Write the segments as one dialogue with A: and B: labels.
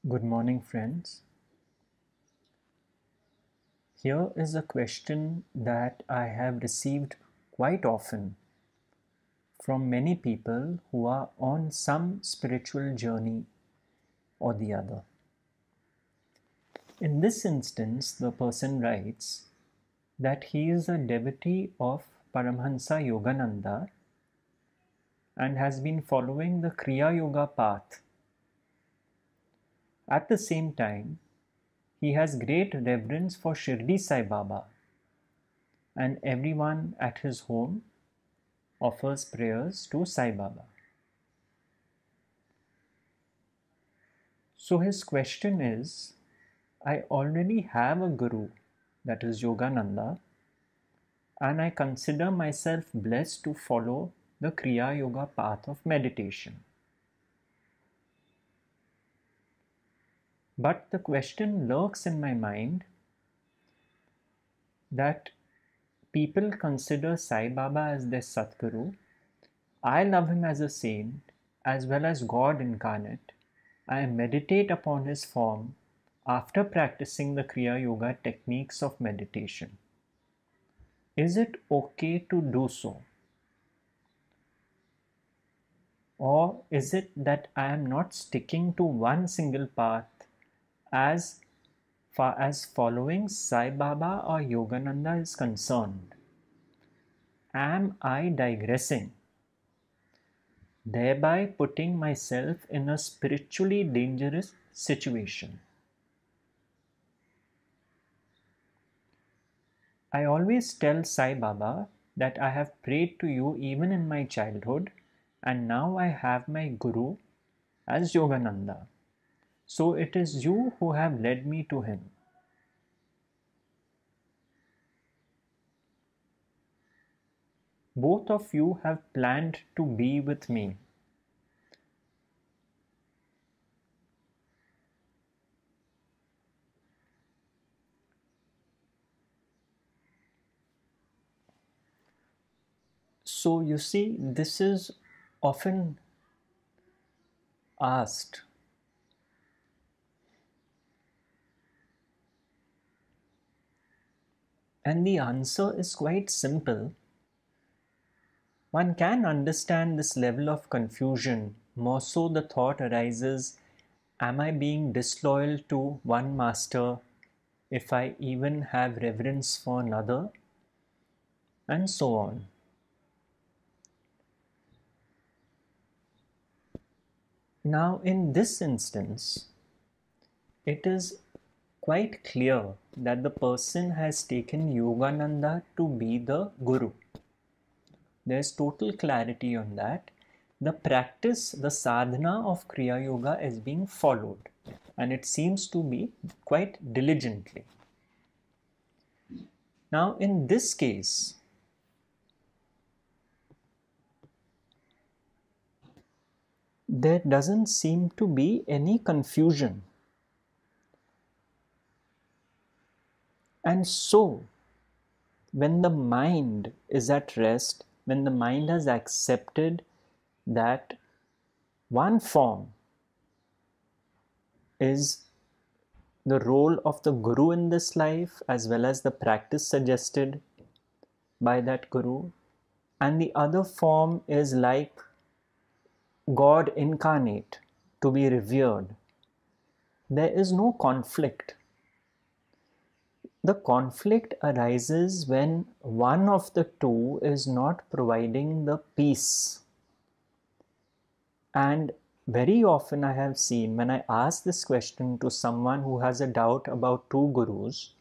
A: Good morning, friends. Here is a question that I have received quite often from many people who are on some spiritual journey or the other. In this instance, the person writes that he is a devotee of Paramahansa Yogananda and has been following the Kriya Yoga path. At the same time, he has great reverence for Shirdi Sai Baba, and everyone at his home offers prayers to Sai Baba. So his question is, I already have a guru, that is Yogananda, and I consider myself blessed to follow the Kriya Yoga path of meditation. But the question lurks in my mind that people consider Sai Baba as their Sadguru. I love him as a saint as well as God incarnate. I meditate upon his form after practicing the Kriya Yoga techniques of meditation. Is it okay to do so? Or is it that I am not sticking to one single path as far as following Sai Baba or Yogananda is concerned? Am I digressing, thereby putting myself in a spiritually dangerous situation? I always tell Sai Baba that I have prayed to you even in my childhood, and now I have my Guru as Yogananda. So it is you who have led me to him. Both of you have planned to be with me. So you see, this is often asked. And the answer is quite simple. One can understand this level of confusion. More so the thought arises, am I being disloyal to one master if I even have reverence for another? And so on. Now in this instance, it is quite clear that the person has taken Yogananda to be the Guru. There's total clarity on that. The practice, the sadhana of Kriya Yoga is being followed, and it seems to be quite diligently. Now in this case, there doesn't seem to be any confusion. And so, when the mind is at rest, when the mind has accepted that one form is the role of the Guru in this life, as well as the practice suggested by that Guru, and the other form is like God incarnate, to be revered, there is no conflict. The conflict arises when one of the two is not providing the peace. And very often I have seen, when I ask this question to someone who has a doubt about two gurus,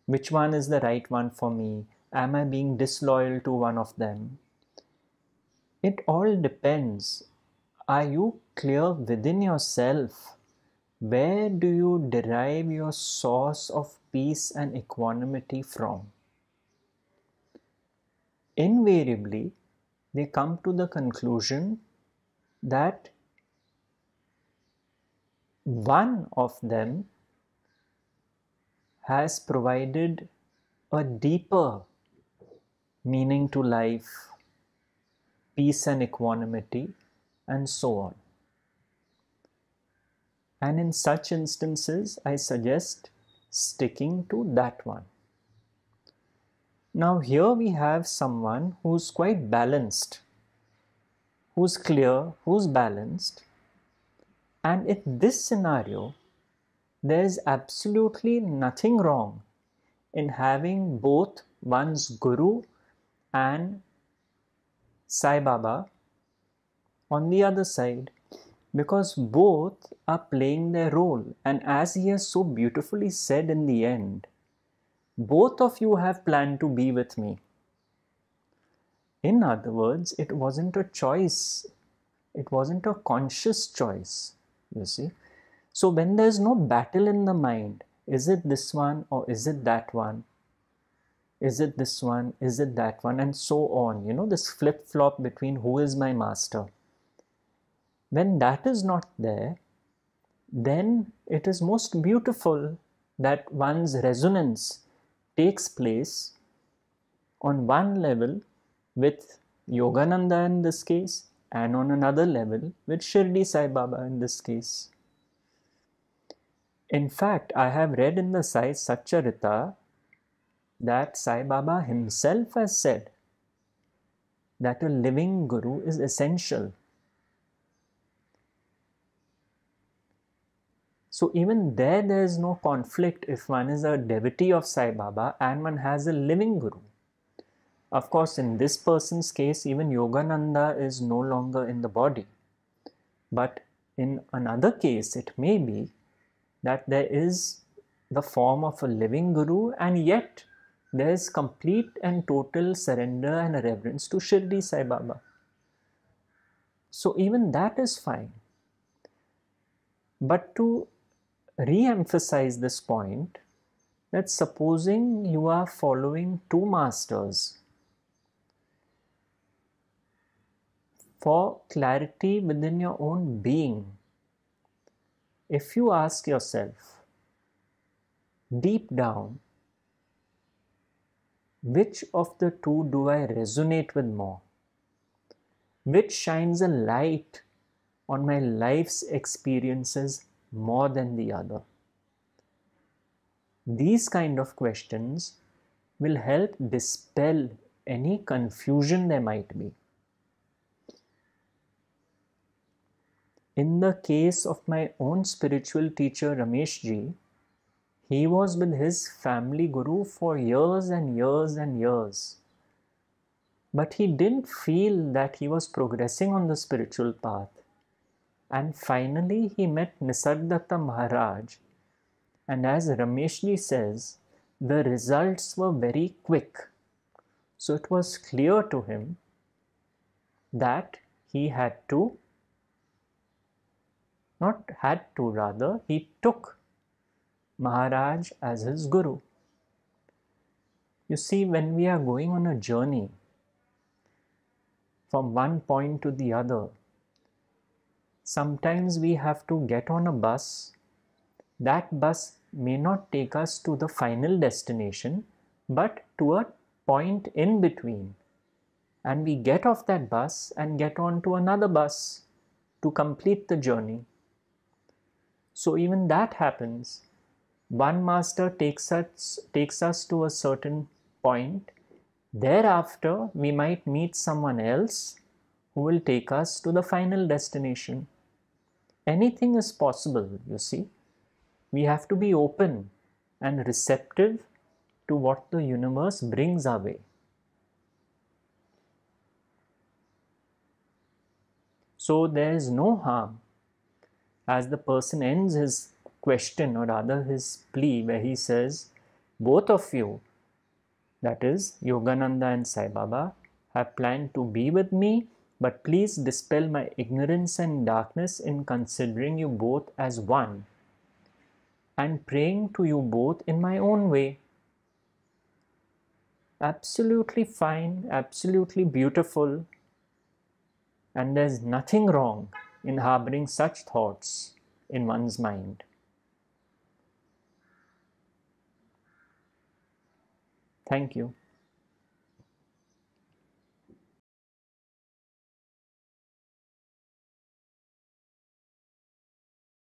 A: which one is the right one for me? Am I being disloyal to one of them? It all depends. Are you clear within yourself? Where do you derive your source of peace and equanimity from? Invariably, they come to the conclusion that one of them has provided a deeper meaning to life, peace and equanimity, and so on. And in such instances, I suggest sticking to that one. Now here we have someone who's quite balanced, who's clear, who's balanced. And in this scenario, there's absolutely nothing wrong in having both one's Guru and Sai Baba on the other side, because both are playing their role. And as he has so beautifully said in the end, both of you have planned to be with me. In other words, it wasn't a choice. It wasn't a conscious choice, you see. So when there's no battle in the mind, is it this one or is it that one? Is it this one? Is it that one? And so on. You know, this flip-flop between who is my master. When that is not there, then it is most beautiful that one's resonance takes place on one level with Yogananda in this case, and on another level with Shirdi Sai Baba in this case. In fact, I have read in the Sai Satcharita that Sai Baba himself has said that a living Guru is essential. So even there is no conflict if one is a devotee of Sai Baba and one has a living Guru. Of course, in this person's case, even Yogananda is no longer in the body. But in another case, it may be that there is the form of a living Guru, and yet there is complete and total surrender and reverence to Shirdi Sai Baba. So even that is fine. But to re-emphasize this point, that supposing you are following two masters, for clarity within your own being, if you ask yourself deep down, which of the two do I resonate with more? Which shines a light on my life's experiences more than the other? These kind of questions will help dispel any confusion there might be. In the case of my own spiritual teacher Ramesh ji, he was with his family guru for years and years and years. But he didn't feel that he was progressing on the spiritual path. And finally he met Nisargadatta Maharaj. And as Ramesh ji says, the results were very quick. So it was clear to him that he had to, he took Maharaj as his Guru. You see, when we are going on a journey from one point to the other, sometimes we have to get on a bus. That bus may not take us to the final destination, but to a point in between. And we get off that bus and get on to another bus to complete the journey. So even that happens. One master takes us to a certain point. Thereafter, we might meet someone else who will take us to the final destination. Anything is possible, you see. We have to be open and receptive to what the universe brings our way. So there is no harm, as the person ends his question, or rather his plea, where he says, both of you, that is Yogananda and Sai Baba, have planned to be with me, but please dispel my ignorance and darkness in considering you both as one, and praying to you both in my own way. Absolutely fine, absolutely beautiful, and there's nothing wrong in harboring such thoughts in one's mind. Thank you.